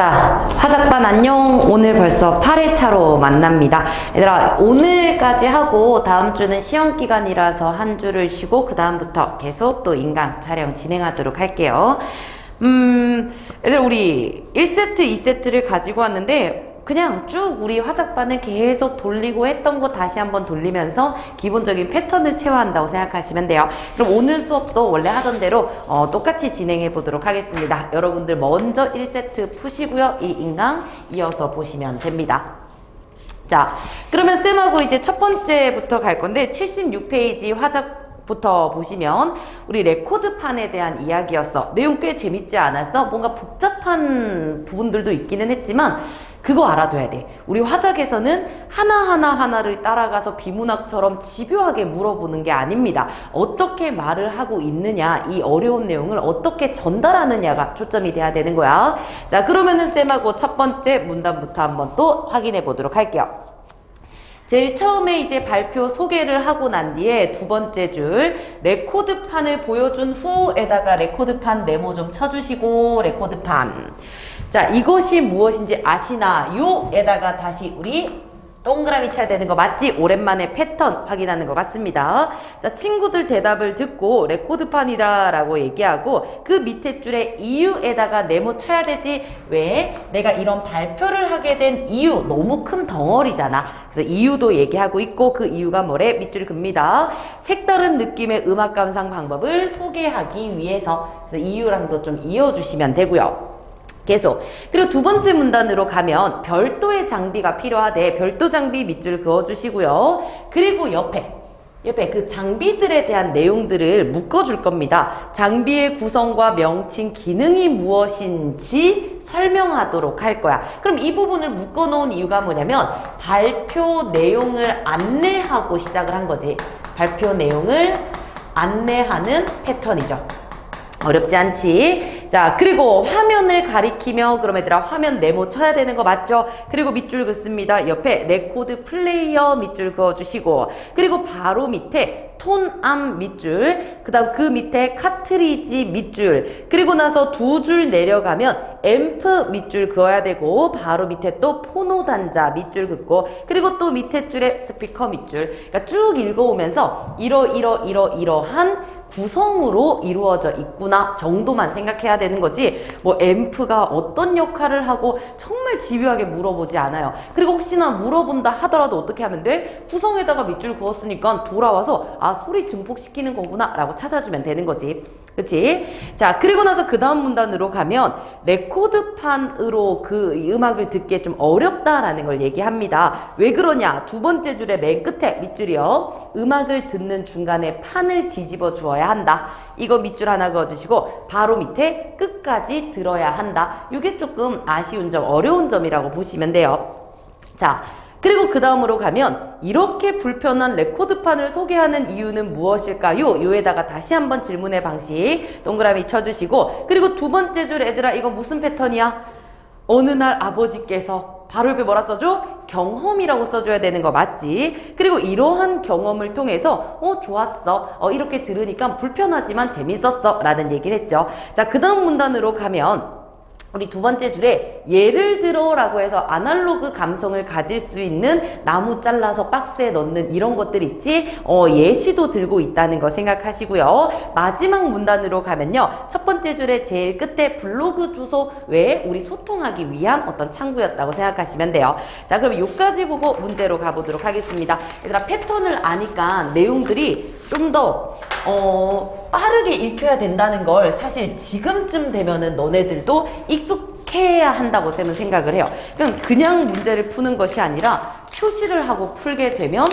자, 화작반 안녕. 오늘 벌써 8회차로 만납니다. 얘들아, 오늘까지 하고 다음 주는 시험 기간이라서 한 주를 쉬고 그 다음부터 계속 또 인강 촬영 진행하도록 할게요. 얘들아, 우리 1세트, 2세트를 가지고 왔는데 그냥 쭉 우리 화작반을 계속 돌리고 했던 거 다시 한번 돌리면서 기본적인 패턴을 채워한다고 생각하시면 돼요. 그럼 오늘 수업도 원래 하던 대로 똑같이 진행해 보도록 하겠습니다. 여러분들 먼저 1세트 푸시고요. 이 인강 이어서 보시면 됩니다. 자, 그러면 쌤하고 이제 첫 번째부터 갈 건데 76페이지 화작부터 보시면 우리 레코드판에 대한 이야기였어. 내용 꽤 재밌지 않았어? 뭔가 복잡한 부분들도 있기는 했지만 그거 알아둬야 돼. 우리 화작에서는 하나를 따라가서 비문학처럼 집요하게 물어보는 게 아닙니다. 어떻게 말을 하고 있느냐, 이 어려운 내용을 어떻게 전달하느냐가 초점이 돼야 되는 거야. 자, 그러면은 쌤하고 첫 번째 문단부터 한번 또 확인해 보도록 할게요. 제일 처음에 이제 발표 소개를 하고 난 뒤에 두 번째 줄 레코드판을 보여준 후에다가 레코드판 네모 좀 쳐주시고 레코드판. 자, 이것이 무엇인지 아시나요? 에다가 다시 우리 동그라미 쳐야 되는 거 맞지? 오랜만에 패턴 확인하는 것 같습니다. 자, 친구들 대답을 듣고 레코드판이다 라고 얘기하고 그 밑에 줄에 이유에다가 네모 쳐야 되지. 왜? 내가 이런 발표를 하게 된 이유, 너무 큰 덩어리잖아. 그래서 이유도 얘기하고 있고 그 이유가 뭐래? 밑줄 긋습니다. 색다른 느낌의 음악 감상 방법을 소개하기 위해서. 그래서 이유랑도 좀 이어주시면 되고요. 계속. 그리고 두 번째 문단으로 가면 별도의 장비가 필요하대. 별도 장비 밑줄 그어주시고요. 그리고 옆에 그 장비들에 대한 내용들을 묶어줄 겁니다. 장비의 구성과 명칭, 기능이 무엇인지 설명하도록 할 거야. 그럼 이 부분을 묶어놓은 이유가 뭐냐면 발표 내용을 안내하고 시작을 한 거지. 발표 내용을 안내하는 패턴이죠. 어렵지 않지? 자, 그리고 화면을 가리키며 그럼 얘들아 화면 네모 쳐야 되는 거 맞죠? 그리고 밑줄 긋습니다. 옆에 레코드 플레이어 밑줄 그어주시고 그리고 바로 밑에 톤암 밑줄, 그 다음 그 밑에 카트리지 밑줄, 그리고 나서 두 줄 내려가면 앰프 밑줄 그어야 되고 바로 밑에 또 포노 단자 밑줄 긋고 그리고 또 밑에 줄에 스피커 밑줄. 그러니까 쭉 읽어오면서 이러한 구성으로 이루어져 있구나 정도만 생각해야 되는 거지 뭐 앰프가 어떤 역할을 하고 정말 집요하게 물어보지 않아요. 그리고 혹시나 물어본다 하더라도 어떻게 하면 돼? 구성에다가 밑줄 그었으니까 돌아와서 아 소리 증폭시키는 거구나 라고 찾아주면 되는 거지. 그치? 자, 그리고 나서 그 다음 문단으로 가면 레코드판으로 그 음악을 듣기에 좀 어렵다라는 걸 얘기합니다. 왜 그러냐? 두 번째 줄의 맨 끝에 밑줄이요. 음악을 듣는 중간에 판을 뒤집어 주어야 한다. 이거 밑줄 하나 그어주시고 바로 밑에 끝까지 들어야 한다. 이게 조금 아쉬운 점, 어려운 점이라고 보시면 돼요. 자, 그리고 그 다음으로 가면 이렇게 불편한 레코드판을 소개하는 이유는 무엇일까요? 요에다가 다시 한번 질문의 방식 동그라미 쳐주시고 그리고 두 번째 줄 애들아 이거 무슨 패턴이야? 어느 날 아버지께서 바로 옆에 뭐라 써줘? 경험이라고 써줘야 되는 거 맞지? 그리고 이러한 경험을 통해서 좋았어. 이렇게 들으니까 불편하지만 재밌었어 라는 얘기를 했죠. 자, 그 다음 문단으로 가면 우리 두 번째 줄에 예를 들어 라고 해서 아날로그 감성을 가질 수 있는 나무 잘라서 박스에 넣는 이런 것들 있지? 예시도 들고 있다는 거 생각하시고요. 마지막 문단으로 가면요. 첫 번째 줄에 제일 끝에 블로그 주소 왜 우리 소통하기 위한 어떤 창구였다고 생각하시면 돼요. 자, 그럼 요까지 보고 문제로 가보도록 하겠습니다. 얘들아 패턴을 아니까 내용들이 좀 더 빠르게 읽혀야 된다는 걸 사실 지금쯤 되면은 너네들도 익숙해야 한다고 쌤은 생각을 해요. 그냥 문제를 푸는 것이 아니라 표시를 하고 풀게 되면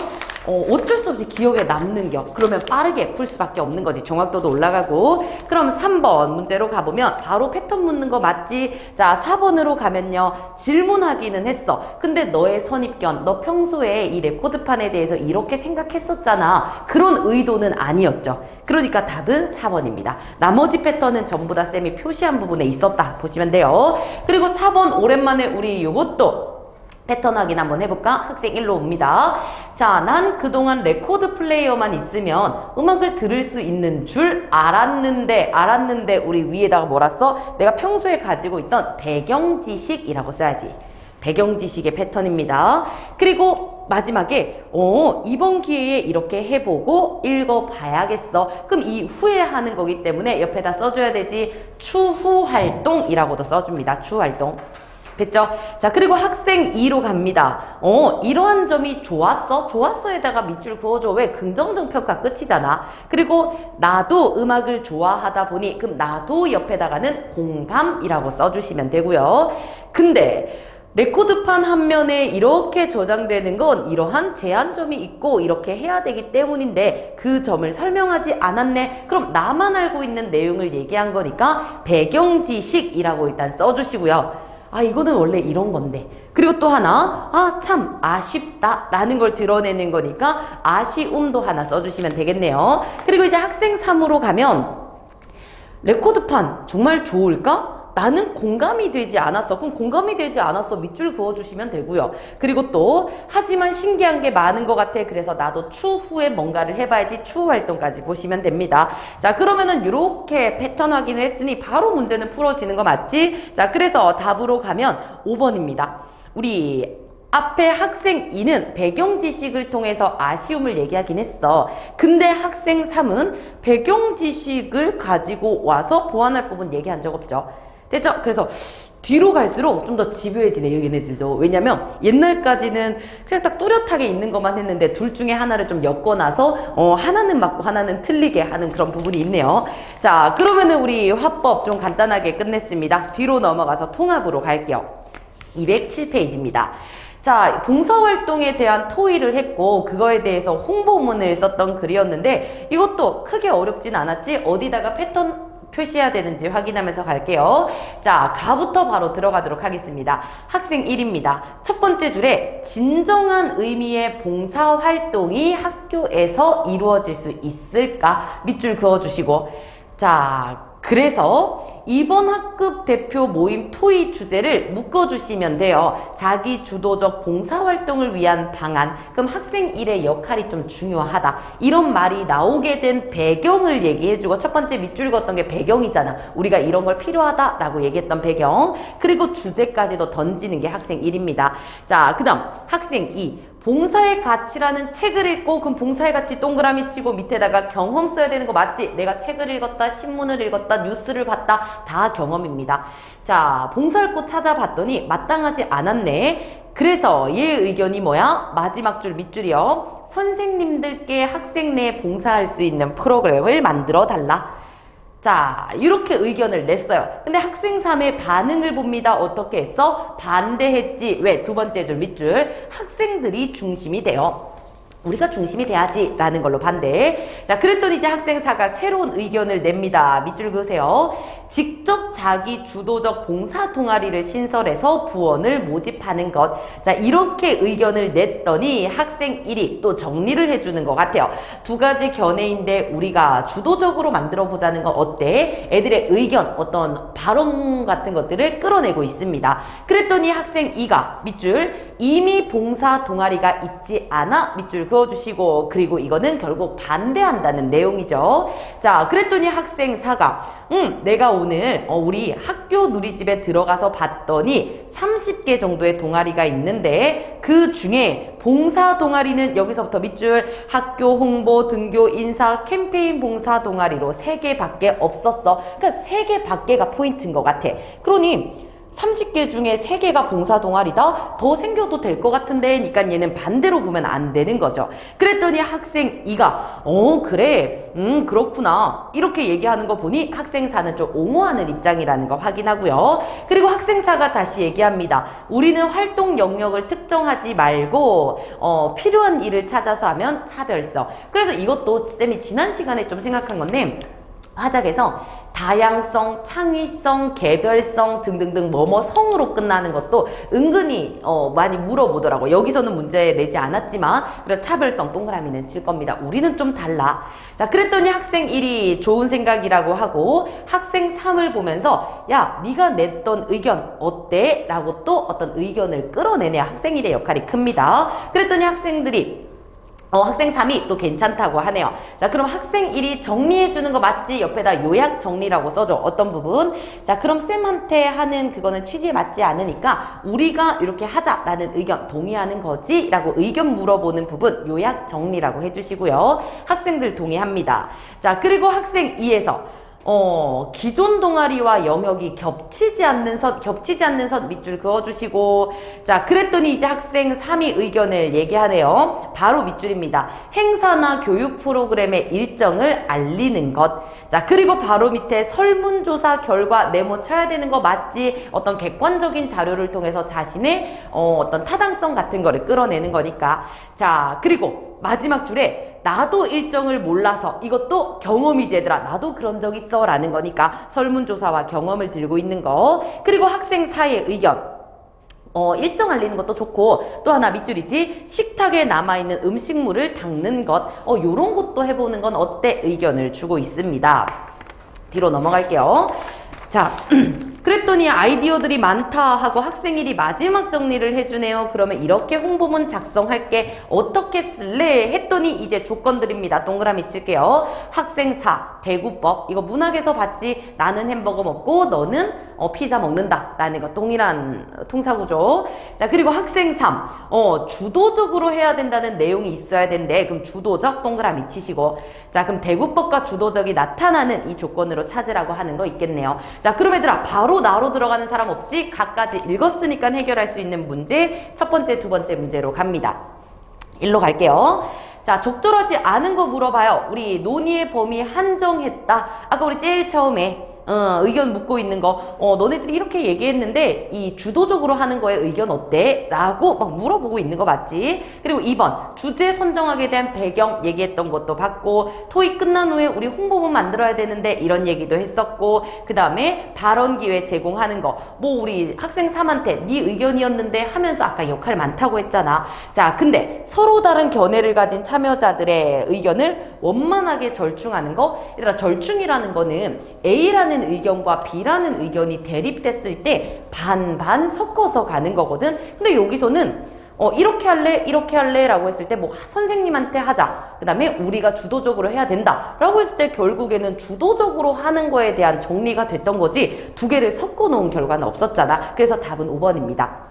어쩔 수 없이 기억에 남는 겨. 그러면 빠르게 풀 수밖에 없는 거지. 정확도도 올라가고. 그럼 3번 문제로 가보면 바로 패턴 묻는 거 맞지? 자, 4번으로 가면요. 질문하기는 했어. 근데 너의 선입견, 너 평소에 이 레코드판에 대해서 이렇게 생각했었잖아. 그런 의도는 아니었죠. 그러니까 답은 4번입니다. 나머지 패턴은 전부 다 쌤이 표시한 부분에 있었다. 보시면 돼요. 그리고 4번 오랜만에 우리 요것도 패턴 확인 한번 해볼까? 학생 1로 옵니다. 자, 난 그동안 레코드 플레이어만 있으면 음악을 들을 수 있는 줄 알았는데 우리 위에다가 뭐라 써? 내가 평소에 가지고 있던 배경지식이라고 써야지. 배경지식의 패턴입니다. 그리고 마지막에 이번 기회에 이렇게 해보고 읽어봐야겠어. 그럼 이 후에 하는 거기 때문에 옆에다 써줘야 되지. 추후 활동이라고도 써줍니다. 추후 활동. 됐죠? 자, 그리고 학생 2로 갑니다. 이러한 점이 좋았어? 좋았어에다가 밑줄 그어줘. 왜? 긍정적 평가 끝이잖아. 그리고 나도 음악을 좋아하다 보니 그럼 나도 옆에다가는 공감이라고 써주시면 되고요. 근데 레코드판 한 면에 이렇게 저장되는 건 이러한 제한점이 있고 이렇게 해야 되기 때문인데 그 점을 설명하지 않았네. 그럼 나만 알고 있는 내용을 얘기한 거니까 배경지식이라고 일단 써주시고요. 아, 이거는 원래 이런 건데. 그리고 또 하나, 참 아쉽다 라는 걸 드러내는 거니까 아쉬움도 하나 써주시면 되겠네요. 그리고 이제 학생 3으로 가면 레코드판 정말 좋을까? 나는 공감이 되지 않았어. 그럼 공감이 되지 않았어. 밑줄 그어주시면 되고요. 그리고 또 하지만 신기한 게 많은 것 같아. 그래서 나도 추후에 뭔가를 해봐야지. 추후 활동까지 보시면 됩니다. 자, 그러면은 이렇게 패턴 확인을 했으니 바로 문제는 풀어지는 거 맞지? 자, 그래서 답으로 가면 5번입니다. 우리 앞에 학생 2는 배경지식을 통해서 아쉬움을 얘기하긴 했어. 근데 학생 3은 배경지식을 가지고 와서 보완할 부분 얘기한 적 없죠. 됐죠? 그래서 뒤로 갈수록 좀 더 집요해지네요, 얘네들도. 왜냐면 옛날까지는 그냥 딱 뚜렷하게 있는 것만 했는데 둘 중에 하나를 좀 엮어놔서 하나는 맞고 하나는 틀리게 하는 그런 부분이 있네요. 자, 그러면은 우리 화법 좀 간단하게 끝냈습니다. 뒤로 넘어가서 통합으로 갈게요. 207페이지입니다. 자, 봉사활동에 대한 토의를 했고 그거에 대해서 홍보문을 썼던 글이었는데 이것도 크게 어렵진 않았지? 어디다가 패턴 표시해야 되는지 확인하면서 갈게요. 자, 가부터 바로 들어가도록 하겠습니다. 학생 1입니다. 첫 번째 줄에 진정한 의미의 봉사활동이 학교에서 이루어질 수 있을까? 밑줄 그어주시고. 자, 그래서 이번 학급 대표 모임 토의 주제를 묶어주시면 돼요. 자기 주도적 봉사활동을 위한 방안. 그럼 학생 1의 역할이 좀 중요하다. 이런 말이 나오게 된 배경을 얘기해주고 첫 번째 밑줄 그었던 게 배경이잖아. 우리가 이런 걸 필요하다라고 얘기했던 배경. 그리고 주제까지도 던지는 게 학생 1입니다. 자, 그 다음 학생 2. 봉사의 가치라는 책을 읽고 그럼 봉사의 가치 동그라미 치고 밑에다가 경험 써야 되는 거 맞지? 내가 책을 읽었다, 신문을 읽었다, 뉴스를 봤다. 다 경험입니다. 자, 봉사할 곳 찾아봤더니 마땅하지 않았네. 그래서 얘 의견이 뭐야? 마지막 줄 밑줄이요. 선생님들께 학생 내 봉사할 수 있는 프로그램을 만들어 달라. 자, 이렇게 의견을 냈어요. 근데 학생 3의 반응을 봅니다. 어떻게 했어? 반대했지. 왜? 두 번째 줄 밑줄. 학생들이 중심이 돼요. 우리가 중심이 돼야지 라는 걸로 반대. 자, 그랬더니 이제 학생 4가 새로운 의견을 냅니다. 밑줄 그으세요. 직접 자기 주도적 봉사 동아리를 신설해서 부원을 모집하는 것. 자, 이렇게 의견을 냈더니 학생 1이 또 정리를 해주는 것 같아요. 두 가지 견해인데 우리가 주도적으로 만들어 보자는 건 어때? 애들의 의견, 어떤 발언 같은 것들을 끌어내고 있습니다. 그랬더니 학생 2가 밑줄 이미 봉사 동아리가 있지 않아? 밑줄 그어주시고, 그리고 이거는 결국 반대한다는 내용이죠. 자, 그랬더니 학생 4가 내가 오늘 우리 학교 누리집에 들어가서 봤더니 30개 정도의 동아리가 있는데 그 중에 봉사 동아리는 여기서부터 밑줄 학교 홍보, 등교, 인사, 캠페인 봉사 동아리로 3개밖에 없었어. 그러니까 3개밖에가 포인트인 것 같아. 그러니 30개 중에 3개가 봉사 동아리다? 더 생겨도 될 것 같은데? 그러니까 얘는 반대로 보면 안 되는 거죠. 그랬더니 학생 2가 그래 그렇구나 이렇게 얘기하는 거 보니 학생 4는 좀 옹호하는 입장이라는 거 확인하고요. 그리고 학생 4가 다시 얘기합니다. 우리는 활동 영역을 특정하지 말고 필요한 일을 찾아서 하면 차별성. 그래서 이것도 쌤이 지난 시간에 좀 생각한 건데 화작에서 다양성, 창의성, 개별성 등등등 뭐뭐성으로 끝나는 것도 은근히 많이 물어보더라고. 여기서는 문제 내지 않았지만 그래 차별성 동그라미는 칠 겁니다. 우리는 좀 달라. 자, 그랬더니 학생 1이 좋은 생각이라고 하고 학생 3을 보면서 야, 네가 냈던 의견 어때? 라고 또 어떤 의견을 끌어내내야 학생 1의 역할이 큽니다. 그랬더니 학생들이 학생 3이 또 괜찮다고 하네요. 자, 그럼 학생 1이 정리해주는 거 맞지? 옆에다 요약 정리라고 써줘. 어떤 부분? 자, 그럼 쌤한테 하는 그거는 취지에 맞지 않으니까 우리가 이렇게 하자라는 의견 동의하는 거지? 라고 의견 물어보는 부분 요약 정리라고 해주시고요. 학생들 동의합니다. 자, 그리고 학생 2에서 기존 동아리와 영역이 겹치지 않는 선 밑줄 그어주시고, 자, 그랬더니 이제 학생 3이 의견을 얘기하네요. 바로 밑줄입니다. 행사나 교육 프로그램의 일정을 알리는 것. 자, 그리고 바로 밑에 설문조사 결과 메모 쳐야 되는 거 맞지? 어떤 객관적인 자료를 통해서 자신의 어떤 타당성 같은 거를 끌어내는 거니까. 자, 그리고 마지막 줄에 나도 일정을 몰라서 이것도 경험이지 얘들아. 나도 그런 적 있어 라는 거니까 설문조사와 경험을 들고 있는 거. 그리고 학생 4의 의견. 일정 알리는 것도 좋고 또 하나 밑줄이지 식탁에 남아있는 음식물을 닦는 것. 요런 것도 해보는 건 어때? 의견을 주고 있습니다. 뒤로 넘어갈게요. 자, 그랬더니 아이디어들이 많다 하고 학생 1이 마지막 정리를 해주네요. 그러면 이렇게 홍보문 작성할게. 어떻게 쓸래? 했더니 이제 조건들입니다. 동그라미 칠게요. 학생 4, 대구법. 이거 문학에서 봤지? 나는 햄버거 먹고 너는 피자 먹는다 라는 거 동일한 통사구조. 자, 그리고 학생 3, 주도적으로 해야 된다는 내용이 있어야 된대. 그럼 주도적 동그라미 치시고. 자, 그럼 대구법과 주도적이 나타나는 이 조건으로 찾으라고 하는 거 있겠네요. 자, 그럼 얘들아 바로 나로 들어가는 사람 없지? 각가지 읽었으니까 해결할 수 있는 문제 첫 번째, 두 번째 문제로 갑니다. 일로 갈게요. 자, 적절하지 않은 거 물어봐요. 우리 논의의 범위 한정했다. 아까 우리 제일 처음에 의견 묻고 있는 거 너네들이 이렇게 얘기했는데 이 주도적으로 하는 거에 의견 어때? 라고 막 물어보고 있는 거 맞지? 그리고 2번 주제 선정하게 대한 배경 얘기했던 것도 봤고 토익 끝난 후에 우리 홍보문 만들어야 되는데 이런 얘기도 했었고 그 다음에 발언 기회 제공하는 거 뭐 우리 학생 3한테 네 의견이었는데 하면서 아까 역할 많다고 했잖아. 자, 근데 서로 다른 견해를 가진 참여자들의 의견을 원만하게 절충하는 거. 얘들아 절충이라는 거는 A라는 의견과 B라는 의견이 대립됐을 때 반반 섞어서 가는 거거든. 근데 여기서는 이렇게 할래 라고 했을 때 뭐 선생님한테 하자 그 다음에 우리가 주도적으로 해야 된다 라고 했을 때 결국에는 주도적으로 하는 거에 대한 정리가 됐던 거지 두 개를 섞어 놓은 결과는 없었잖아. 그래서 답은 5번입니다.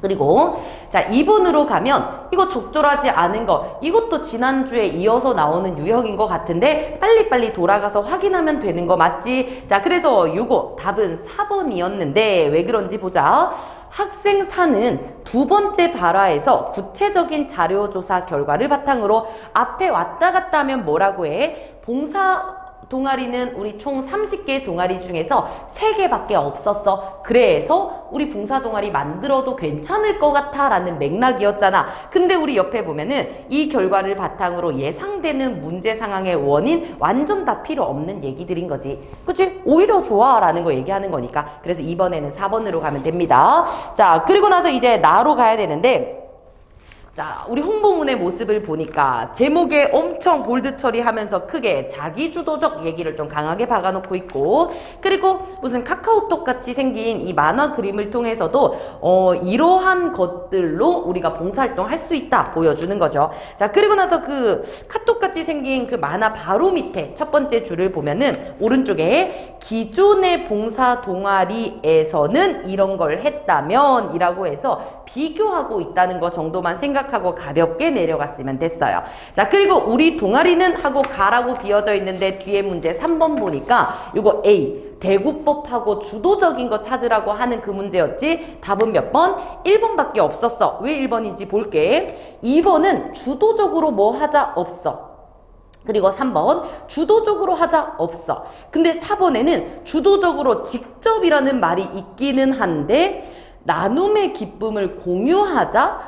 그리고 자 2번으로 가면 이거 적절하지 않은 거 이것도 지난주에 이어서 나오는 유형인 것 같은데 빨리빨리 돌아가서 확인하면 되는 거 맞지? 자, 그래서 요거 답은 4번이었는데 왜 그런지 보자. 학생 4는 두 번째 발화에서 구체적인 자료조사 결과를 바탕으로 앞에 왔다 갔다 하면 뭐라고 해? 봉사 동아리는 우리 총 30개 동아리 중에서 3개밖에 없었어. 그래서 우리 봉사 동아리 만들어도 괜찮을 것 같아 라는 맥락이었잖아. 근데 우리 옆에 보면은 이 결과를 바탕으로 예상되는 문제 상황의 원인 완전 다 필요 없는 얘기들인 거지. 그치? 오히려 좋아 라는 거 얘기하는 거니까. 그래서 이번에는 4번으로 가면 됩니다. 자, 그리고 나서 이제 나로 가야 되는데 자, 우리 홍보문의 모습을 보니까 제목에 엄청 볼드 처리하면서 크게 자기주도적 얘기를 좀 강하게 박아놓고 있고 그리고 무슨 카카오톡 같이 생긴 이 만화 그림을 통해서도 이러한 것들로 우리가 봉사활동 할 수 있다 보여주는 거죠. 자, 그리고 나서 그 카톡 같이 생긴 그 만화 바로 밑에 첫 번째 줄을 보면은 오른쪽에 기존의 봉사 동아리에서는 이런 걸 했다면 이라고 해서 비교하고 있다는 거 정도만 생각하고 가볍게 내려갔으면 됐어요. 자, 그리고 우리 동아리는 하고 가라고 비어져 있는데 뒤에 문제 3번 보니까 이거 A 대구법하고 주도적인 거 찾으라고 하는 그 문제였지. 답은 몇 번? 1번밖에 없었어. 왜 1번인지 볼게. 2번은 주도적으로 뭐 하자 없어. 그리고 3번 주도적으로 하자 없어. 근데 4번에는 주도적으로 직접이라는 말이 있기는 한데 나눔의 기쁨을 공유하자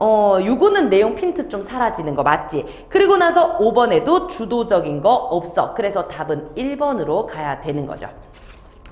요거는 내용 핀트 좀 사라지는 거 맞지? 그리고 나서 5번에도 주도적인 거 없어. 그래서 답은 1번으로 가야 되는 거죠.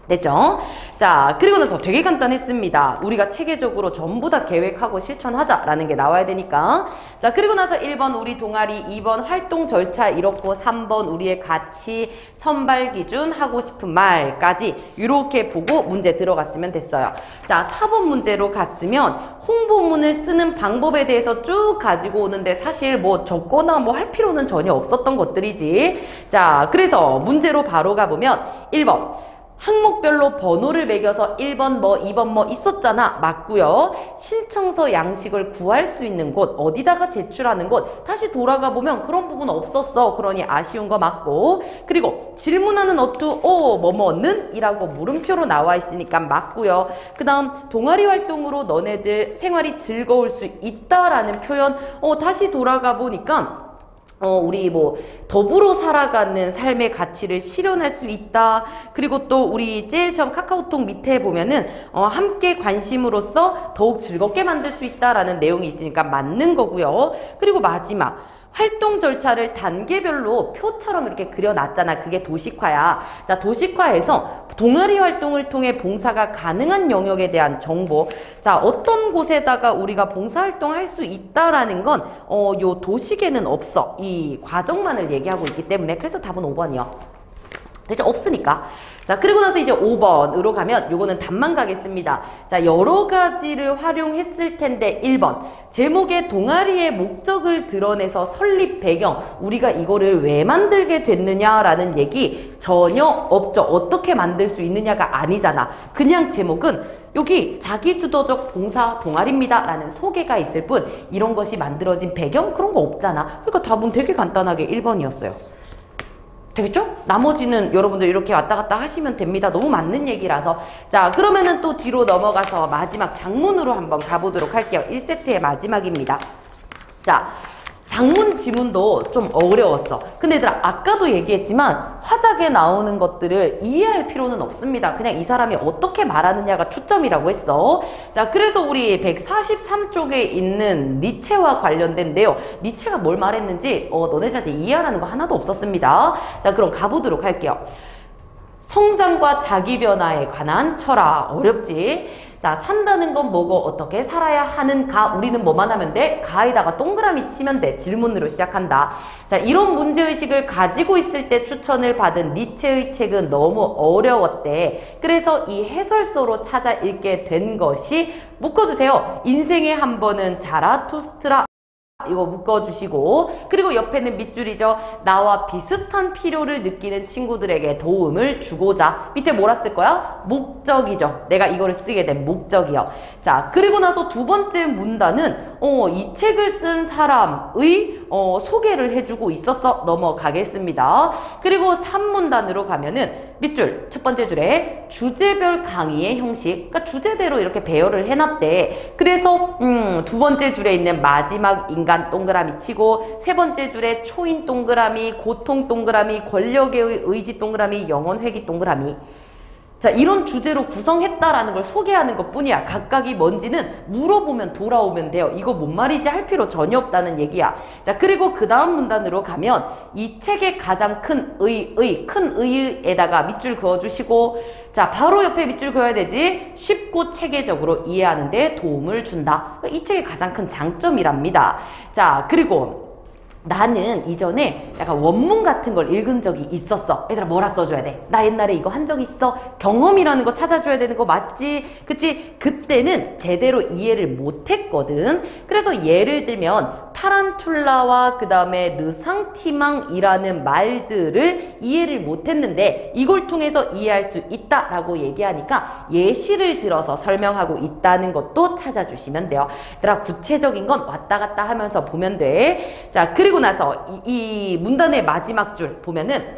됐죠? 자, 그리고 나서 되게 간단했습니다. 우리가 체계적으로 전부 다 계획하고 실천하자라는 게 나와야 되니까. 자, 그리고 나서 1번 우리 동아리, 2번 활동 절차 이렇고, 3번 우리의 가치, 선발 기준, 하고 싶은 말까지 이렇게 보고 문제 들어갔으면 됐어요. 자, 4번 문제로 갔으면 홍보문을 쓰는 방법에 대해서 쭉 가지고 오는데 사실 뭐 적거나 뭐 할 필요는 전혀 없었던 것들이지. 자, 그래서 문제로 바로 가보면 1번. 항목별로 번호를 매겨서 1번 뭐 2번 뭐 있었잖아. 맞고요. 신청서 양식을 구할 수 있는 곳, 어디다가 제출하는 곳, 다시 돌아가 보면 그런 부분 없었어. 그러니 아쉬운 거 맞고, 그리고 질문하는 어투 뭐뭐는 이라고 물음표로 나와 있으니까 맞고요. 그 다음 동아리 활동으로 너네들 생활이 즐거울 수 있다라는 표현, 다시 돌아가 보니까 우리 뭐 더불어 살아가는 삶의 가치를 실현할 수 있다. 그리고 또 우리 제일 처음 카카오톡 밑에 보면은 함께 관심으로써 더욱 즐겁게 만들 수 있다라는 내용이 있으니까 맞는 거고요. 그리고 마지막 활동 절차를 단계별로 표처럼 이렇게 그려놨잖아. 그게 도식화야. 자, 도식화해서 동아리 활동을 통해 봉사가 가능한 영역에 대한 정보. 자, 어떤 곳에다가 우리가 봉사활동할 수 있다라는 건 요 도식에는 없어. 이 과정만을 얘기하고 있기 때문에. 그래서 답은 5번이요. 대신 없으니까. 자, 그리고 나서 이제 5번으로 가면 요거는 답만 가겠습니다. 자, 여러 가지를 활용했을 텐데 1번. 제목에 동아리의 목적을 드러내서 설립 배경, 우리가 이거를 왜 만들게 됐느냐라는 얘기 전혀 없죠. 어떻게 만들 수 있느냐가 아니잖아. 그냥 제목은 여기 자기주도적 봉사 동아리입니다 라는 소개가 있을 뿐 이런 것이 만들어진 배경 그런 거 없잖아. 그러니까 답은 되게 간단하게 1번이었어요. 되겠죠? 나머지는 여러분들 이렇게 왔다 갔다 하시면 됩니다. 너무 맞는 얘기라서. 자, 그러면은 또 뒤로 넘어가서 마지막 장문으로 한번 가보도록 할게요. 1세트의 마지막입니다. 자, 장문 지문도 좀 어려웠어. 근데 얘들아, 아까도 얘기했지만 화작에 나오는 것들을 이해할 필요는 없습니다. 그냥 이 사람이 어떻게 말하느냐가 초점이라고 했어. 자, 그래서 우리 143쪽에 있는 니체와 관련된데요. 니체가 뭘 말했는지 너네들한테 이해하라는 거 하나도 없었습니다. 자, 그럼 가보도록 할게요. 성장과 자기 변화에 관한 철학. 어렵지? 자, 산다는 건 뭐고 어떻게 살아야 하는가? 우리는 뭐만 하면 돼? 가에다가 동그라미 치면 돼. 질문으로 시작한다. 자, 이런 문제의식을 가지고 있을 때 추천을 받은 니체의 책은 너무 어려웠대. 그래서 이 해설서로 찾아 읽게 된 것이 묶어주세요. 인생에 한 번은 자라투스트라. 이거 묶어주시고, 그리고 옆에는 밑줄이죠. 나와 비슷한 필요를 느끼는 친구들에게 도움을 주고자. 밑에 뭐라 쓸 거야? 목적이죠. 내가 이거를 쓰게 된 목적이요. 자, 그리고 나서 두 번째 문단은 이 책을 쓴 사람의 소개를 해주고 있었어. 넘어가겠습니다. 그리고 3문단으로 가면은 밑줄 첫 번째 줄에 주제별 강의의 형식, 그러니까 주제대로 이렇게 배열을 해놨대. 그래서 두 번째 줄에 있는 마지막 인간 동그라미 치고, 세 번째 줄에 초인 동그라미, 고통 동그라미, 권력의 의지 동그라미, 영혼 회귀 동그라미. 자, 이런 주제로 구성했다라는 걸 소개하는 것 뿐이야. 각각이 뭔지는 물어보면 돌아오면 돼요. 이거 뭔 말이지 할 필요 전혀 없다는 얘기야. 자, 그리고 그 다음 문단으로 가면 이 책의 가장 큰 의에다가 밑줄 그어주시고, 자, 바로 옆에 밑줄 그어야 되지. 쉽고 체계적으로 이해하는 데 도움을 준다. 이 책의 가장 큰 장점이랍니다. 자, 그리고 나는 이전에 약간 원문 같은 걸 읽은 적이 있었어. 얘들아, 뭐라 써줘야 돼? 나 옛날에 이거 한 적 있어. 경험이라는 거 찾아줘야 되는 거 맞지? 그치? 그때는 제대로 이해를 못했거든. 그래서 예를 들면 타란툴라와 그 다음에 르상티망이라는 말들을 이해를 못했는데 이걸 통해서 이해할 수 있다라고 얘기하니까 예시를 들어서 설명하고 있다는 것도 찾아주시면 돼요. 얘들아, 구체적인 건 왔다 갔다 하면서 보면 돼. 자, 그리고 나서 이 문단의 마지막 줄 보면은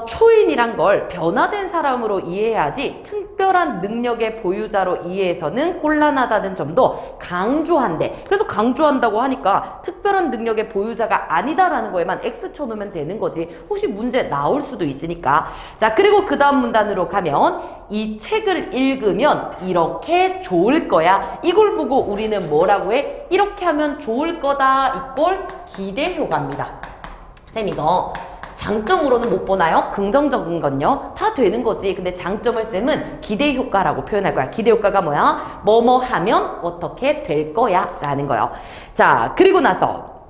초인이란 걸 변화된 사람으로 이해해야지 특별한 능력의 보유자로 이해해서는 곤란하다는 점도 강조한대. 그래서 강조한다고 하니까 특별한 능력의 보유자가 아니다라는 거에만 X 쳐놓으면 되는 거지. 혹시 문제 나올 수도 있으니까. 자, 그리고 그 다음 문단으로 가면 이 책을 읽으면 이렇게 좋을 거야. 이걸 보고 우리는 뭐라고 해? 이렇게 하면 좋을 거다. 이꼴 기대 효과입니다. 쌤 이거 장점으로는 못 보나요? 긍정적인 건요? 다 되는 거지. 근데 장점을 쌤은 기대 효과라고 표현할 거야. 기대 효과가 뭐야? 뭐뭐 하면 어떻게 될 거야 라는 거요. 자, 그리고 나서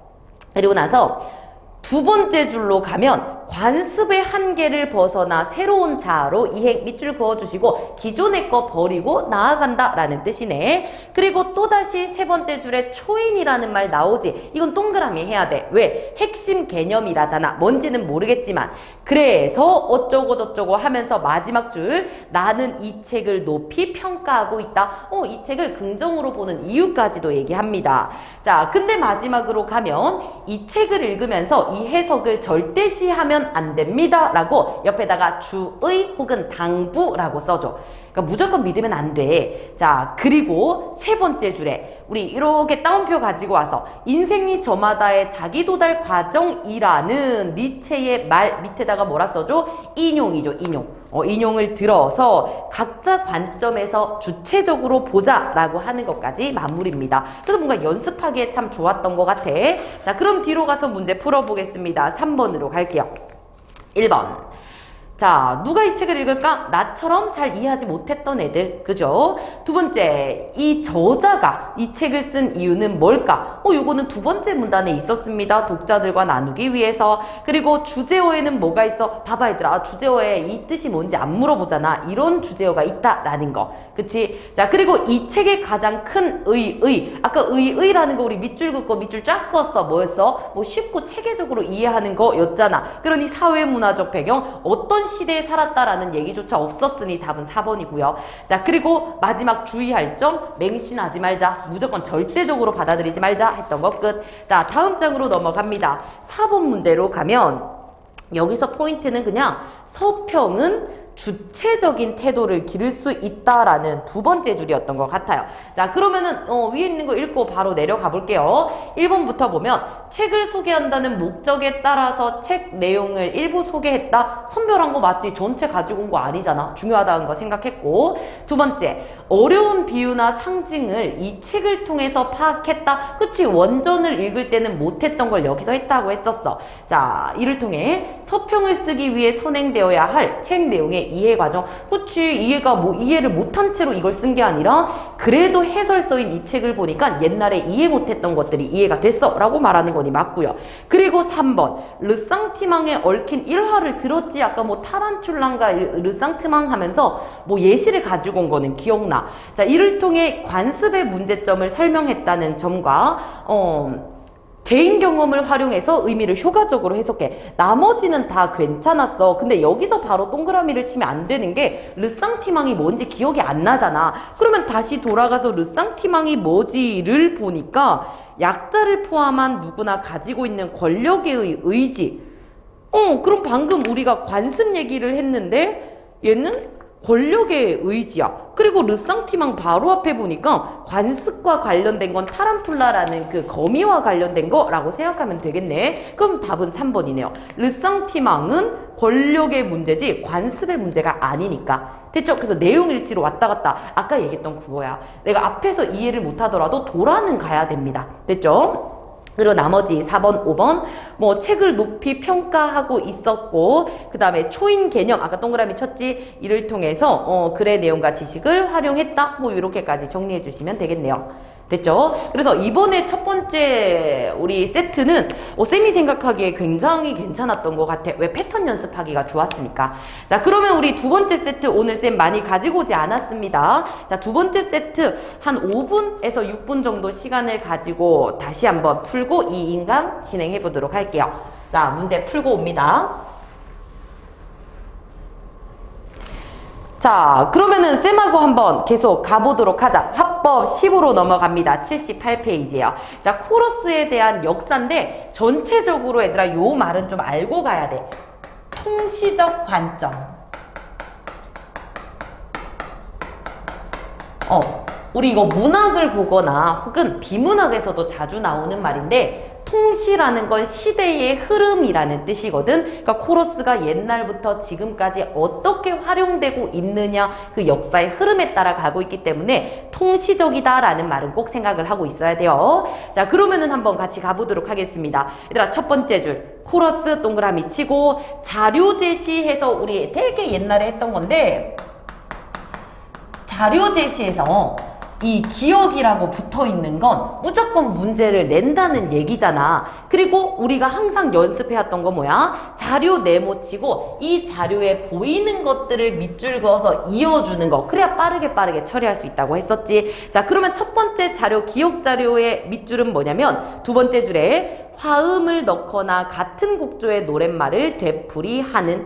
두 번째 줄로 가면 관습의 한계를 벗어나 새로운 자아로 이행 밑줄 그어주시고 기존의 거 버리고 나아간다 라는 뜻이네. 그리고 또다시 세 번째 줄에 초인이라는 말 나오지. 이건 동그라미 해야 돼. 왜? 핵심 개념이라잖아. 뭔지는 모르겠지만. 그래서 어쩌고 저쩌고 하면서 마지막 줄 나는 이 책을 높이 평가하고 있다. 이 책을 긍정으로 보는 이유까지도 얘기합니다. 자, 근데 마지막으로 가면 이 책을 읽으면서 이 해석을 절대시하면 안 됩니다 라고 옆에다가 주의 혹은 당부라고 써줘. 그러니까 무조건 믿으면 안 돼. 자, 그리고 세 번째 줄에 우리 이렇게 따옴표 가지고 와서 인생이 저마다의 자기도달 과정이라는 니체의 말 밑에다가 뭐라 써줘? 인용이죠. 인용을 들어서 각자 관점에서 주체적으로 보자 라고 하는 것까지 마무리입니다. 그래서 뭔가 연습하기에 참 좋았던 것 같아. 자, 그럼 뒤로 가서 문제 풀어보겠습니다. 3번으로 갈게요. 1번. 자, 누가 이 책을 읽을까? 나처럼 잘 이해하지 못했던 애들. 그죠? 두 번째, 이 저자가 이 책을 쓴 이유는 뭘까? 요거는 두 번째 문단에 있었습니다. 독자들과 나누기 위해서. 그리고 주제어에는 뭐가 있어? 봐봐 얘들아. 주제어에 이 뜻이 뭔지 안 물어보잖아. 이런 주제어가 있다라는 거. 그치? 자, 그리고 이 책의 가장 큰 아까 의라는 거 우리 밑줄 긋고 밑줄 쫙 그었어. 뭐였어? 뭐 쉽고 체계적으로 이해하는 거였잖아. 그러니 사회문화적 배경, 어떤 시대에 살았다라는 얘기조차 없었으니 답은 4번이고요. 자, 그리고 마지막 주의할 점, 맹신하지 말자. 무조건 절대적으로 받아들이지 말자 했던 거 끝. 자, 다음 장으로 넘어갑니다. 4번 문제로 가면 여기서 포인트는 그냥 서평은 주체적인 태도를 기를 수 있다라는 두 번째 줄이었던 것 같아요. 자, 그러면은 위에 있는 거 읽고 바로 내려가 볼게요. 1번부터 보면 책을 소개한다는 목적에 따라서 책 내용을 일부 소개했다. 선별한 거 맞지? 전체 가지고 온 거 아니잖아. 중요하다는 거 생각했고. 두 번째, 어려운 비유나 상징을 이 책을 통해서 파악했다. 그치? 원전을 읽을 때는 못했던 걸 여기서 했다고 했었어. 자, 이를 통해 서평을 쓰기 위해 선행되어야 할 책 내용의 이해 과정. 그치? 이해가 이해를 못한 채로 이걸 쓴 게 아니라 그래도 해설서인 이 책을 보니까 옛날에 이해 못했던 것들이 이해가 됐어 라고 말하는 거니 맞고요. 그리고 3번, 르상티망에 얽힌 일화를 들었지. 아까 뭐 타란툴란가 르상티망 하면서 뭐 예시를 가지고 온 거는 기억나. 자, 이를 통해 관습의 문제점을 설명했다는 점과 개인 경험을 활용해서 의미를 효과적으로 해석해. 나머지는 다 괜찮았어. 근데 여기서 바로 동그라미를 치면 안 되는 게 르상티망이 뭔지 기억이 안 나잖아. 그러면 다시 돌아가서 르상티망이 뭐지를 보니까 약자를 포함한 누구나 가지고 있는 권력의 의지. 그럼 방금 우리가 관습 얘기를 했는데 얘는 권력의 의지야. 그리고 르상티망 바로 앞에 보니까 관습과 관련된 건 타란툴라라는 그 거미와 관련된 거라고 생각하면 되겠네. 그럼 답은 3번이네요. 르상티망은 권력의 문제지 관습의 문제가 아니니까. 됐죠? 그래서 내용 일치로 왔다 갔다. 아까 얘기했던 그거야. 내가 앞에서 이해를 못하더라도 돌아는 가야 됩니다. 됐죠? 그리고 나머지 4번, 5번 뭐 책을 높이 평가하고 있었고 그 다음에 초인 개념 아까 동그라미 쳤지. 이를 통해서 글의 내용과 지식을 활용했다. 뭐 이렇게까지 정리해 주시면 되겠네요. 됐죠? 그래서 이번에 첫 번째 우리 세트는 쌤이 생각하기에 굉장히 괜찮았던 것 같아. 왜? 패턴 연습하기가 좋았으니까. 자, 그러면 우리 두 번째 세트 오늘 쌤 많이 가지고 오지 않았습니다. 자, 두 번째 세트 한 5분에서 6분 정도 시간을 가지고 다시 한번 풀고 이 인강 진행해 보도록 할게요. 자, 문제 풀고 옵니다. 자, 그러면은 쌤하고 한번 계속 가보도록 하자. 화법 10으로 넘어갑니다. 78페이지예요. 자, 코러스에 대한 역사인데 전체적으로 얘들아 요 말은 좀 알고 가야 돼. 통시적 관점. 우리 이거 문학을 보거나 혹은 비문학에서도 자주 나오는 말인데, 통시라는 건 시대의 흐름이라는 뜻이거든. 그러니까 코러스가 옛날부터 지금까지 어떻게 활용되고 있느냐, 그 역사의 흐름에 따라 가고 있기 때문에 통시적이다라는 말은 꼭 생각을 하고 있어야 돼요. 자, 그러면은 한번 같이 가보도록 하겠습니다. 얘들아, 첫 번째 줄 코러스 동그라미 치고 자료 제시해서 우리 되게 옛날에 했던 건데, 자료 제시에서 이 기억이라고 붙어 있는 건 무조건 문제를 낸다는 얘기잖아. 그리고 우리가 항상 연습해왔던 거 뭐야? 자료 네모치고 이 자료에 보이는 것들을 밑줄 그어서 이어주는 거. 그래야 빠르게 처리할 수 있다고 했었지. 자, 그러면 첫 번째 자료, 기억 자료의 밑줄은 뭐냐면 두 번째 줄에 화음을 넣거나 같은 곡조의 노랫말을 되풀이하는.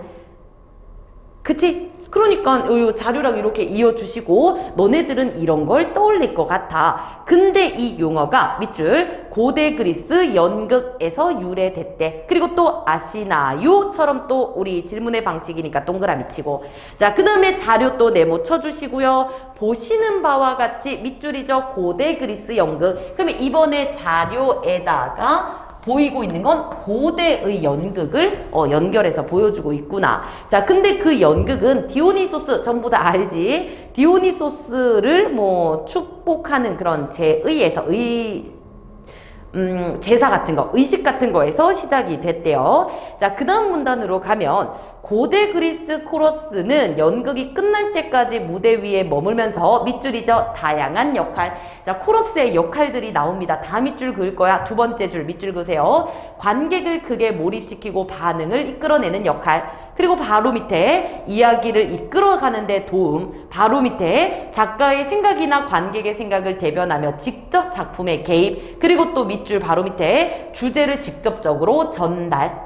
그치? 그러니까 이 자료랑 이렇게 이어주시고 너네들은 이런 걸 떠올릴 것 같아. 근데 이 용어가 밑줄 고대 그리스 연극에서 유래됐대. 그리고 또 아시나요처럼 또 우리 질문의 방식이니까 동그라미 치고. 자, 그 다음에 자료 또 네모 쳐주시고요. 보시는 바와 같이 밑줄이죠. 고대 그리스 연극. 그러면 이번에 자료에다가 보이고 있는 건 고대의 연극을 연결해서 보여주고 있구나. 자, 근데 그 연극은 디오니소스, 전부 다 알지? 디오니소스를 뭐 축복하는 그런 제의에서 제사 같은 거, 의식 같은 거에서 시작이 됐대요. 자, 그 다음 문단으로 가면 고대 그리스 코러스는 연극이 끝날 때까지 무대 위에 머물면서 밑줄이죠. 다양한 역할. 자, 코러스의 역할들이 나옵니다. 다 밑줄 그을 거야. 두 번째 줄 밑줄 그으세요. 관객을 극에 몰입시키고 반응을 이끌어내는 역할. 그리고 바로 밑에 이야기를 이끌어가는 데 도움. 바로 밑에 작가의 생각이나 관객의 생각을 대변하며 직접 작품에 개입. 그리고 또 밑줄 바로 밑에 주제를 직접적으로 전달.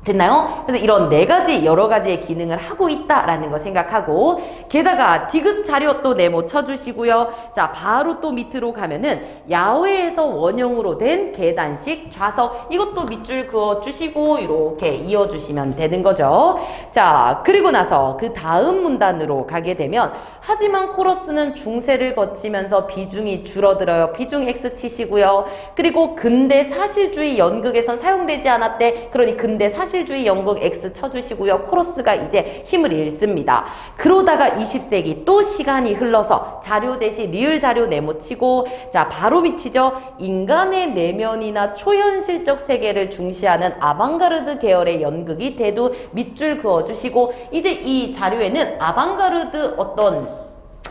됐나요? 그래서 이런 네 가지 여러 가지의 기능을 하고 있다라는 거 생각하고, 게다가 디귿 자료 또 네모 쳐주시고요. 자, 바로 또 밑으로 가면은 야외에서 원형으로 된 계단식 좌석, 이것도 밑줄 그어주시고 이렇게 이어주시면 되는 거죠. 자, 그리고 나서 그 다음 문단으로 가게 되면 하지만 코러스는 중세를 거치면서 비중이 줄어들어요. 비중 X 치시고요. 그리고 근대 사실주의 연극에선 사용되지 않았대. 그러니 근대 사실주의 연극 X 쳐주시고요. 코러스가 이제 힘을 잃습니다. 그러다가 20세기 또 시간이 흘러서 자료 제시 리을 자료 네모치고, 자, 바로 밑이죠. 인간의 내면이나 초현실적 세계를 중시하는 아방가르드 계열의 연극이 대두 밑줄 그어주시고, 이제 이 자료에는 아방가르드 어떤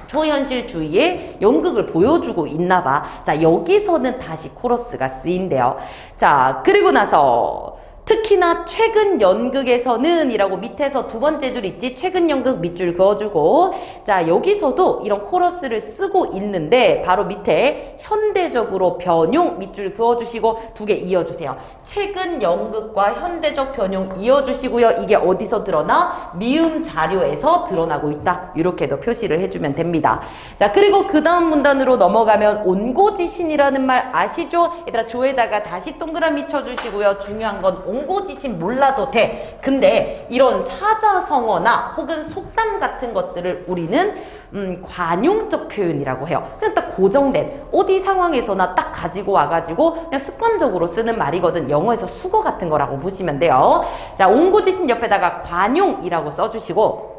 초현실주의의 연극을 보여주고 있나봐. 자, 여기서는 다시 코러스가 쓰인대요. 자, 그리고 나서 특히나 최근 연극에서는 이라고 밑에서 두 번째 줄 있지? 최근 연극 밑줄 그어주고, 자, 여기서도 이런 코러스를 쓰고 있는데 바로 밑에 현대적으로 변용 밑줄 그어주시고 두 개 이어주세요. 최근 연극과 현대적 변용 이어주시고요. 이게 어디서 드러나? 미음 자료에서 드러나고 있다. 이렇게도 표시를 해주면 됩니다. 자, 그리고 그 다음 문단으로 넘어가면 온고지신이라는 말 아시죠? 얘들아, 조에다가 다시 동그라미 쳐주시고요. 중요한 건 온고지신 몰라도 돼. 근데 이런 사자성어나 혹은 속담 같은 것들을 우리는 관용적 표현이라고 해요. 그냥 딱 고정된 어디 상황에서나 딱 가지고 와가지고 그냥 습관적으로 쓰는 말이거든. 영어에서 수거 같은 거라고 보시면 돼요. 자, 온고지신 옆에다가 관용이라고 써주시고,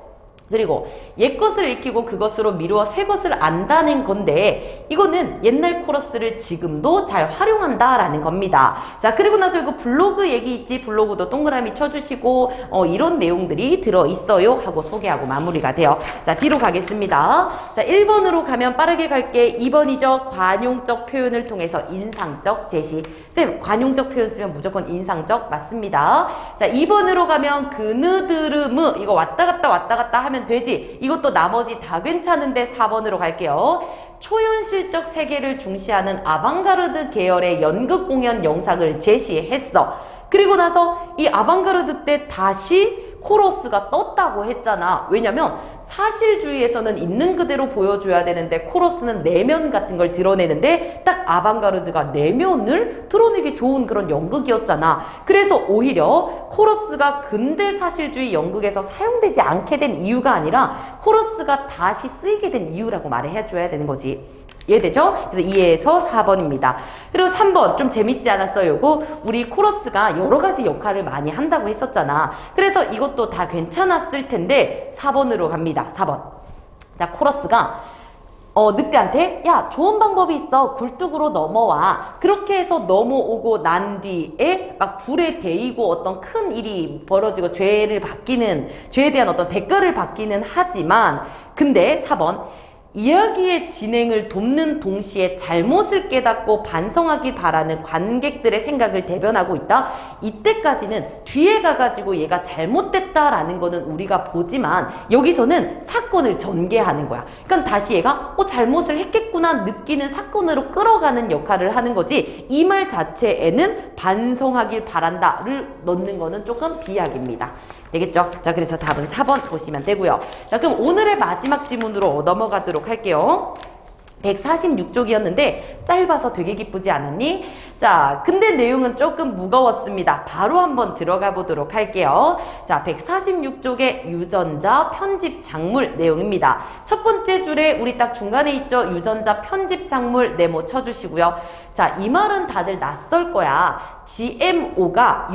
그리고 옛것을 익히고 그것으로 미루어 새것을 안다는 건데, 이거는 옛날 코러스를 지금도 잘 활용한다라는 겁니다. 자, 그리고 나서 이거 블로그 얘기 있지? 블로그도 동그라미 쳐주시고 이런 내용들이 들어있어요 하고 소개하고 마무리가 돼요. 자, 뒤로 가겠습니다. 자, 1번으로 가면 빠르게 갈게. 2번이죠. 관용적 표현을 통해서 인상적 제시. 쌤, 관용적 표현 쓰면 무조건 인상적 맞습니다. 자, 2번으로 가면 그느드르무, 이거 왔다 갔다 하면 되지. 이것도 나머지 다 괜찮은데 4번으로 갈게요. 초현실적 세계를 중시하는 아방가르드 계열의 연극 공연 영상을 제시했어. 그리고 나서 이 아방가르드 때 다시 코러스가 떴다고 했잖아. 왜냐면 사실주의에서는 있는 그대로 보여줘야 되는데 코러스는 내면 같은 걸 드러내는데 딱 아방가르드가 내면을 드러내기 좋은 그런 연극이었잖아. 그래서 오히려 코러스가 근대 사실주의 연극에서 사용되지 않게 된 이유가 아니라 코러스가 다시 쓰이게 된 이유라고 말해줘야 되는 거지. 이해되죠? 그래서 2에서 4번입니다. 그리고 3번 좀 재밌지 않았어요? 요거 우리 코러스가 여러 가지 역할을 많이 한다고 했었잖아. 그래서 이것도 다 괜찮았을 텐데 4번으로 갑니다. 4번. 자, 코러스가 늑대한테 야, 좋은 방법이 있어. 굴뚝으로 넘어와. 그렇게 해서 넘어오고 난 뒤에 막 불에 데이고 어떤 큰 일이 벌어지고 죄에 대한 어떤 대가를 받기는 하지만 근데 4번 이야기의 진행을 돕는 동시에 잘못을 깨닫고 반성하길 바라는 관객들의 생각을 대변하고 있다. 이때까지는 뒤에 가가지고 얘가 잘못됐다라는 거는 우리가 보지만 여기서는 사건을 전개하는 거야. 그러니까 다시 얘가 잘못을 했겠구나 느끼는 사건으로 끌어가는 역할을 하는 거지 이 말 자체에는 반성하길 바란다를 넣는 거는 조금 비약입니다. 되겠죠? 자, 그래서 답은 4번 보시면 되고요. 자, 그럼 오늘의 마지막 지문으로 넘어가도록 할게요. 146쪽이었는데 짧아서 되게 기쁘지 않았니? 자, 근데 내용은 조금 무거웠습니다. 바로 한번 들어가 보도록 할게요. 자, 146쪽의 유전자 편집 작물 내용입니다. 첫 번째 줄에 우리 딱 중간에 있죠? 유전자 편집 작물 네모 쳐주시고요. 자, 이 말은 다들 낯설 거야. GMO가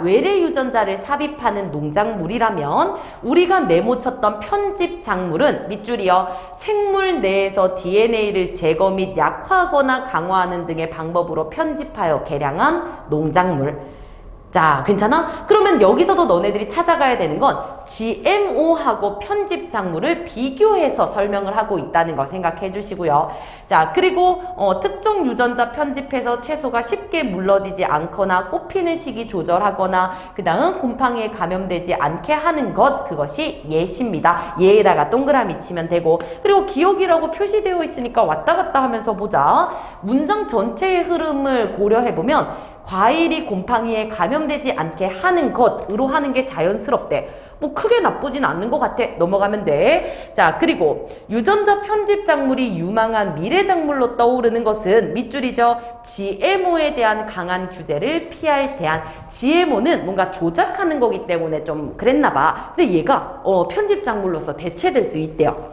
외래 유전자를 삽입하는 농작물이라면 우리가 네모쳤던 편집 작물은 밑줄이요. 생물 내에서 DNA를 제거 및 약화하거나 강화하는 등의 방법으로 편집하여 개량한 농작물. 자, 괜찮아? 그러면 여기서도 너네들이 찾아가야 되는 건 GMO하고 편집 작물을 비교해서 설명을 하고 있다는 거 생각해 주시고요. 자, 그리고 특정 유전자 편집해서 채소가 쉽게 물러지지 않거나 꽃피는 시기 조절하거나 그 다음 곰팡이에 감염되지 않게 하는 것, 그것이 예시입니다. 예에다가 동그라미 치면 되고, 그리고 기억이라고 표시되어 있으니까 왔다 갔다 하면서 보자. 문장 전체의 흐름을 고려해보면 과일이 곰팡이에 감염되지 않게 하는 것으로 하는 게 자연스럽대. 뭐 크게 나쁘진 않는 것 같아. 넘어가면 돼. 자, 그리고 유전자 편집 작물이 유망한 미래 작물로 떠오르는 것은 밑줄이죠. GMO에 대한 강한 규제를 피할 대안. GMO는 뭔가 조작하는 거기 때문에 좀 그랬나 봐. 근데 얘가 편집 작물로서 대체될 수 있대요.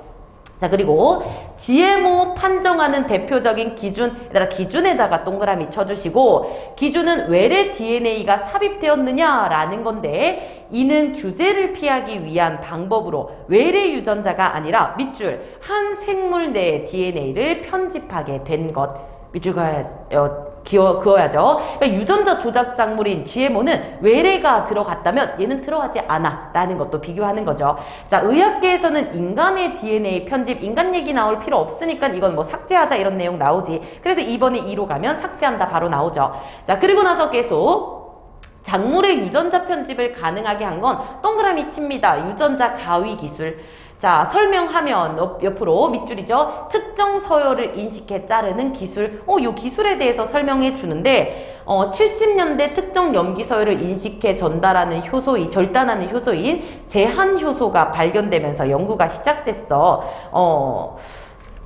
자, 그리고 GMO 판정하는 대표적인 기준, 얘들아 기준에다가 동그라미 쳐주시고, 기준은 외래 DNA가 삽입되었느냐라는 건데, 이는 규제를 피하기 위한 방법으로 외래 유전자가 아니라 밑줄 한 생물 내의 DNA를 편집하게 된 것. 밑줄 그어야죠. 그러니까 유전자 조작 작물인 GMO는 외래가 들어갔다면 얘는 들어가지 않아 라는 것도 비교하는 거죠. 자, 의학계에서는 인간의 DNA 편집, 인간 얘기 나올 필요 없으니까 이건 뭐 삭제하자 이런 내용 나오지. 그래서 2번에 2로 가면 삭제한다 바로 나오죠. 자, 그리고 나서 계속 작물의 유전자 편집을 가능하게 한 건 동그라미 칩니다. 유전자 가위 기술. 자, 설명하면 옆으로 밑줄이죠. 특정 서열을 인식해 자르는 기술. 요 기술에 대해서 설명해 주는데 70년대 특정 염기 서열을 인식해 전달하는 절단하는 효소인 제한 효소가 발견되면서 연구가 시작됐어.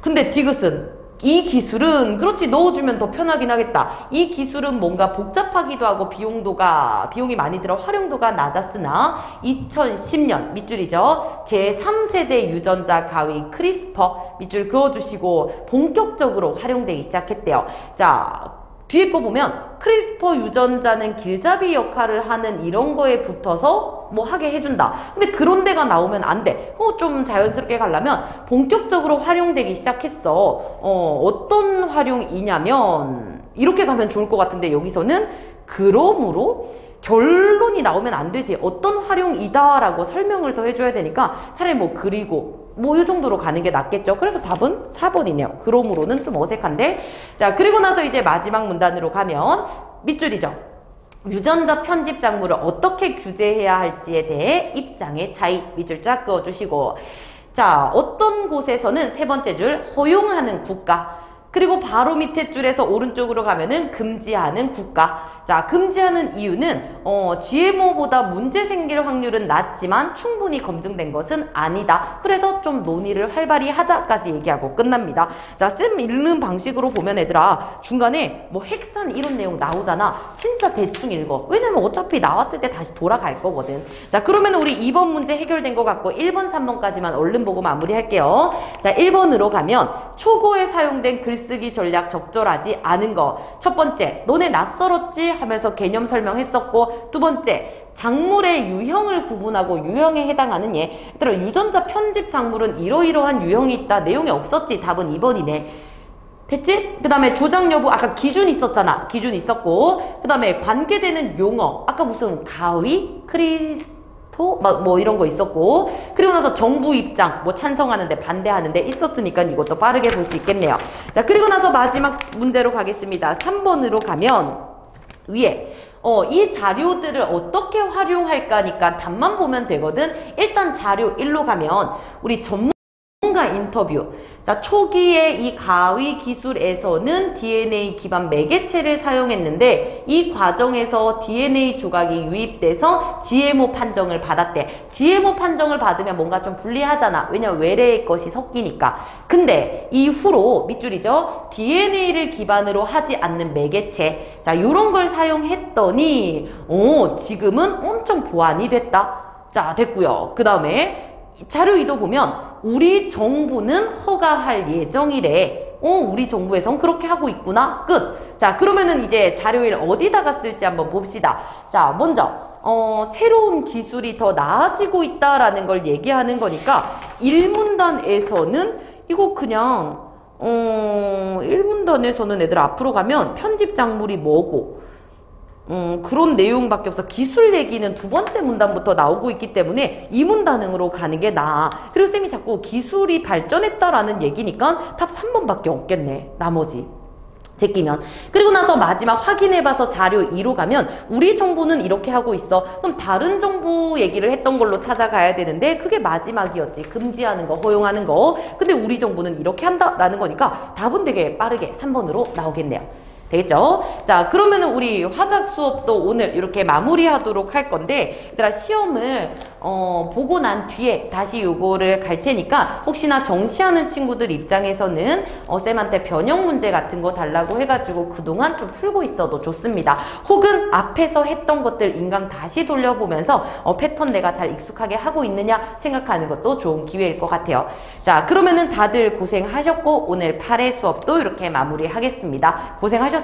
근데 디귿은 이 기술은 그렇지 넣어주면 더 편하긴 하겠다. 이 기술은 뭔가 복잡하기도 하고 비용이 많이 들어 활용도가 낮았으나 2010년 밑줄이죠. 제3세대 유전자 가위 크리스퍼 밑줄 그어주시고 본격적으로 활용되기 시작했대요. 자, 뒤에 거 보면 크리스퍼 유전자는 길잡이 역할을 하는 이런 거에 붙어서 뭐 하게 해준다. 근데 그런 데가 나오면 안 돼. 좀 자연스럽게 가려면 본격적으로 활용되기 시작했어. 어떤 활용이냐면 이렇게 가면 좋을 것 같은데 여기서는 그러므로 결론이 나오면 안 되지. 어떤 활용이다 라고 설명을 더 해줘야 되니까 차라리 뭐 그리고 뭐 이 정도로 가는 게 낫겠죠. 그래서 답은 4번이네요. 그러므로는 좀 어색한데. 자, 그리고 나서 이제 마지막 문단으로 가면 밑줄이죠. 유전자 편집 작물을 어떻게 규제해야 할지에 대해 입장의 차이 밑줄 쫙 그어주시고, 자, 어떤 곳에서는 세 번째 줄 허용하는 국가, 그리고 바로 밑에 줄에서 오른쪽으로 가면은 금지하는 국가. 자, 금지하는 이유는 GMO보다 문제 생길 확률은 낮지만 충분히 검증된 것은 아니다. 그래서 좀 논의를 활발히 하자까지 얘기하고 끝납니다. 자, 쌤 읽는 방식으로 보면 얘들아 중간에 뭐 핵산 이런 내용 나오잖아. 진짜 대충 읽어. 왜냐면 어차피 나왔을 때 다시 돌아갈 거거든. 자, 그러면 우리 2번 문제 해결된 것 같고 1번, 3번까지만 얼른 보고 마무리할게요. 자, 1번으로 가면 초고에 사용된 글쓰기 전략 적절하지 않은 거. 첫 번째, 너네 낯설었지? 하면서 개념 설명했었고, 두 번째, 작물의 유형을 구분하고 유형에 해당하는 예. 얘들아, 유전자 편집 작물은 이러이러한 유형이 있다. 내용이 없었지. 답은 2번이네. 됐지? 그 다음에 조작 여부, 아까 기준 있었잖아. 기준 있었고, 그 다음에 관계되는 용어, 아까 무슨 가위, 뭐 이런 거 있었고, 그리고 나서 정부 입장, 뭐 찬성하는데 반대하는데 있었으니까 이것도 빠르게 볼 수 있겠네요. 자, 그리고 나서 마지막 문제로 가겠습니다. 3번으로 가면 위에 이 자료들을 어떻게 활용할까니까 답만 보면 되거든. 일단 자료 1로 가면 우리 전문가 인터뷰. 자, 초기에 이 가위 기술에서는 DNA 기반 매개체를 사용했는데 이 과정에서 DNA 조각이 유입돼서 GMO 판정을 받았대. GMO 판정을 받으면 뭔가 좀 불리하잖아. 왜냐면 외래의 것이 섞이니까. 근데 이후로 밑줄이죠. DNA를 기반으로 하지 않는 매개체. 자, 요런 걸 사용했더니 지금은 엄청 보완이 됐다. 자, 됐고요. 그 다음에 자료 2도 보면 우리 정부는 허가할 예정이래. 우리 정부에선 그렇게 하고 있구나. 끝. 자, 그러면은 이제 자료 1 어디다가 쓸지 한번 봅시다. 자, 먼저 새로운 기술이 더 나아지고 있다라는 걸 얘기하는 거니까 1문단에서는 이거 그냥 1문단에서는 애들 앞으로 가면 편집 작물이 뭐고 그런 내용밖에 없어. 기술 얘기는 두 번째 문단부터 나오고 있기 때문에 이 문단으로 가는 게 나아. 그리고 쌤이 자꾸 기술이 발전했다라는 얘기니까 답 3번밖에 없겠네. 나머지 제끼면. 그리고 나서 마지막 확인해봐서 자료 2로 가면 우리 정부는 이렇게 하고 있어. 그럼 다른 정부 얘기를 했던 걸로 찾아가야 되는데 그게 마지막이었지. 금지하는 거, 허용하는 거. 근데 우리 정부는 이렇게 한다라는 거니까 답은 되게 빠르게 3번으로 나오겠네요. 되겠죠? 자, 그러면은 우리 화작 수업도 오늘 이렇게 마무리하도록 할 건데, 얘들아 시험을 보고 난 뒤에 다시 요거를 갈 테니까 혹시나 정시하는 친구들 입장에서는 쌤한테 변형 문제 같은 거 달라고 해가지고 그동안 좀 풀고 있어도 좋습니다. 혹은 앞에서 했던 것들 인강 다시 돌려보면서 패턴 내가 잘 익숙하게 하고 있느냐 생각하는 것도 좋은 기회일 것 같아요. 자, 그러면은 다들 고생하셨고 오늘 8회 수업도 이렇게 마무리하겠습니다. 고생하셨습니다.